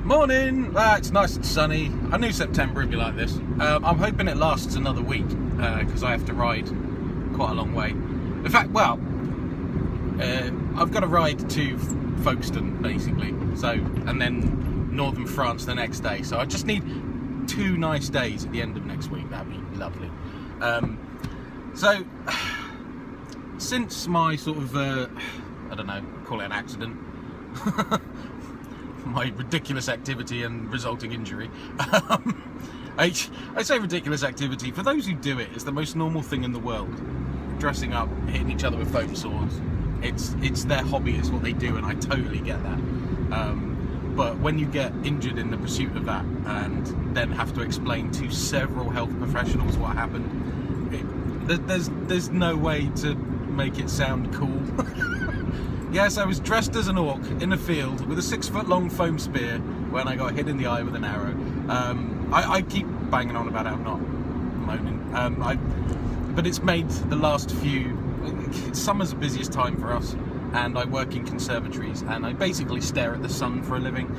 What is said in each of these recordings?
Morning! It's nice and sunny. I knew September would be like this. I'm hoping it lasts another week because I have to ride quite a long way. In fact, I've got to ride to Folkestone basically, and then northern France the next day. So I just need 2 nice days at the end of next week. That'd be lovely. So since my sort of I don't know, call it an accident. My ridiculous activity and resulting injury. I say ridiculous activity. For those who do it, it's the most normal thing in the world. Dressing up, hitting each other with foam swords. It's their hobby, it's what they do, and I totally get that. But when you get injured in the pursuit of that, and then have to explain to several health professionals what happened, there's no way to make it sound cool. Yes, I was dressed as an orc in a field with a 6-foot-long foam spear when I got hit in the eye with an arrow. I keep banging on about it, I'm not moaning. But it's made the last few... Summer's the busiest time for us, and I work in conservatories, and I basically stare at the sun for a living.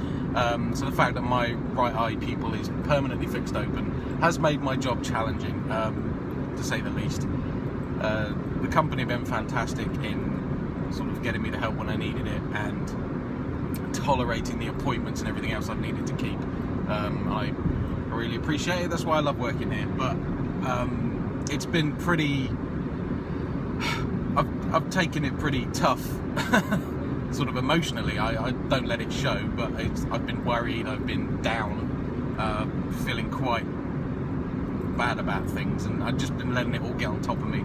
So the fact that my right eye pupil is permanently fixed open has made my job challenging, to say the least. The company have been fantastic in sort of getting me the help when I needed it and tolerating the appointments and everything else I've needed to keep. I really appreciate it. That's why I love working here. But it's been pretty... I've taken it pretty tough, sort of emotionally. I don't let it show, but I've been worried, I've been down, feeling quite bad about things, and I've just been letting it all get on top of me.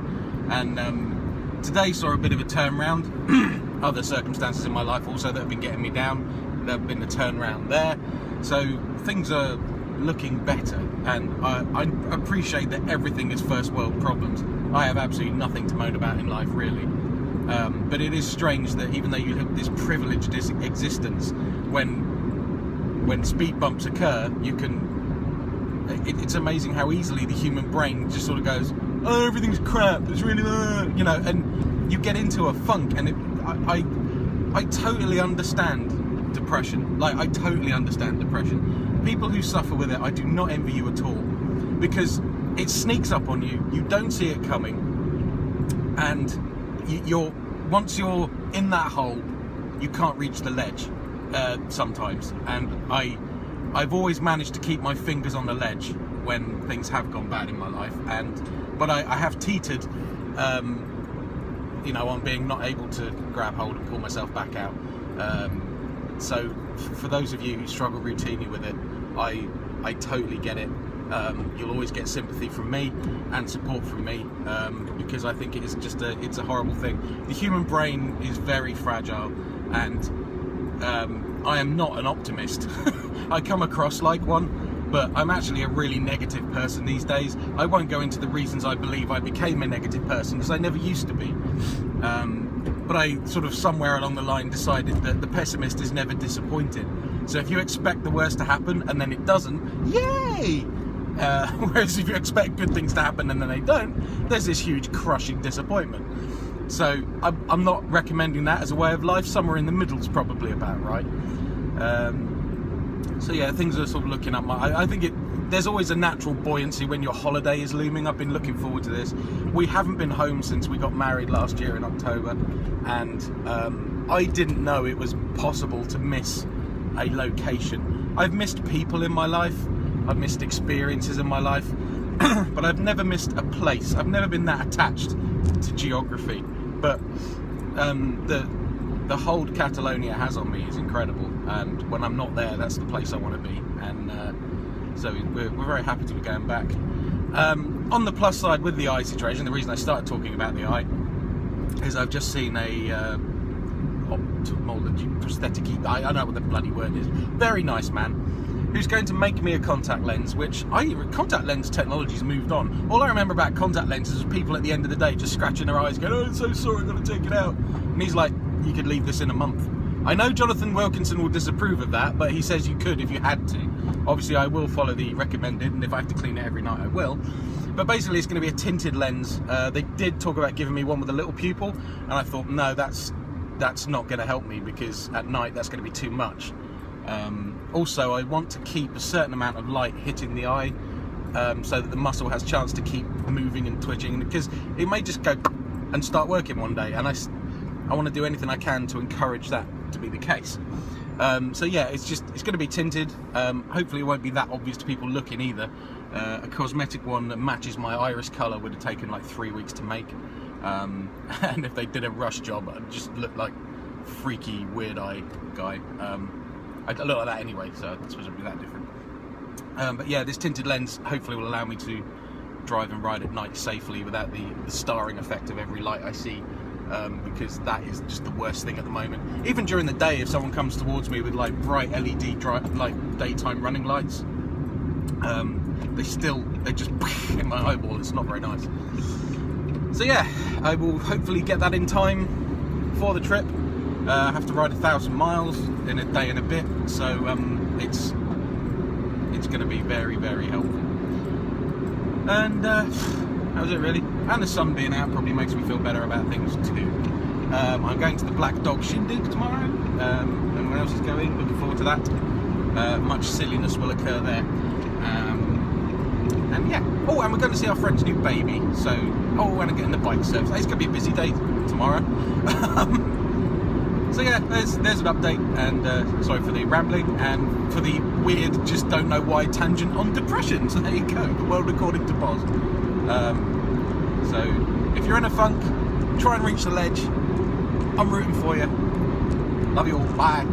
And today saw a bit of a turnaround. Other circumstances in my life also that have been getting me down, there have been a turnaround there. So things are looking better, and I appreciate that everything is first world problems. I have absolutely nothing to moan about in life, really. But it is strange that even though you have this privileged existence, when speed bumps occur, you can... It's amazing how easily the human brain just sort of goes, oh, everything's crap, it's really... you know, and you get into a funk, and I totally understand depression. Like, I totally understand depression. People who suffer with it, I do not envy you at all, because it sneaks up on you, you don't see it coming, and once you're in that hole, you can't reach the ledge sometimes. And I've always managed to keep my fingers on the ledge when things have gone bad in my life, but I have teetered, you know, on being not able to grab hold and pull myself back out. So for those of you who struggle routinely with it, I totally get it. You'll always get sympathy from me and support from me, because I think it is just it's a horrible thing. The human brain is very fragile, and I am not an optimist. I come across like one, but I'm actually a really negative person these days. I won't go into the reasons I believe I became a negative person, because I never used to be. But I sort of somewhere along the line decided that the pessimist is never disappointed. So if you expect the worst to happen and then it doesn't, yay! Whereas if you expect good things to happen and then they don't, there's this huge crushing disappointment. So I'm not recommending that as a way of life. Somewhere in the middle is probably about right. So yeah, things are sort of looking up. I think there's always a natural buoyancy when your holiday is looming. I've been looking forward to this. We haven't been home since we got married last year in October, and I didn't know it was possible to miss a location. I've missed people in my life, I've missed experiences in my life, but I've never missed a place. I've never been that attached to geography. But the hold Catalonia has on me is incredible, and when I'm not there, that's the place I want to be. And so we're very happy to be going back. On the plus side with the eye situation, the reason I started talking about the eye is I've just seen a ophthalmology prosthetic, I don't know what the bloody word is, very nice man, who's going to make me a contact lens, which contact lens technology's moved on. All I remember about contact lenses was people at the end of the day just scratching their eyes going, oh, I'm so sorry, I've got to take it out. And he's like, you could leave this in a month. I know Jonathan Wilkinson will disapprove of that, but he says you could if you had to. Obviously I will follow the recommended, and if I have to clean it every night I will. But basically it's going to be a tinted lens. They did talk about giving me one with a little pupil, and I thought, no, that's not going to help me, because at night that's going to be too much. Also, I want to keep a certain amount of light hitting the eye, so that the muscle has a chance to keep moving and twitching, because it may just go and start working one day, and I want to do anything I can to encourage that to be the case. So yeah, it's going to be tinted. Hopefully it won't be that obvious to people looking either. A cosmetic one that matches my iris colour would have taken like 3 weeks to make, and if they did a rush job, I'd just look like freaky weird eye guy. I look like that anyway, so it's supposed to be that different. But yeah, this tinted lens hopefully will allow me to drive and ride at night safely without the starring effect of every light I see, because that is just the worst thing at the moment. Even during the day, if someone comes towards me with like bright LED like daytime running lights, they just in my eyeball. It's not very nice. So yeah, I will hopefully get that in time for the trip. I have to ride 1,000 miles in a day and a bit, so it's going to be very, very helpful. And that was it really. And the sun being out probably makes me feel better about things too. I'm going to the Black Dog Shindig tomorrow. Everyone else is going. Looking forward to that. Much silliness will occur there. And yeah. Oh, and we're going to see our friend's new baby. So, and I'm getting the bike service. It's going to be a busy day tomorrow. So yeah, there's an update, and sorry for the rambling and for the weird just don't know why tangent on depression. So there you go, the world according to Boz. So if you're in a funk, try and reach the ledge. I'm rooting for you. Love you all. Bye.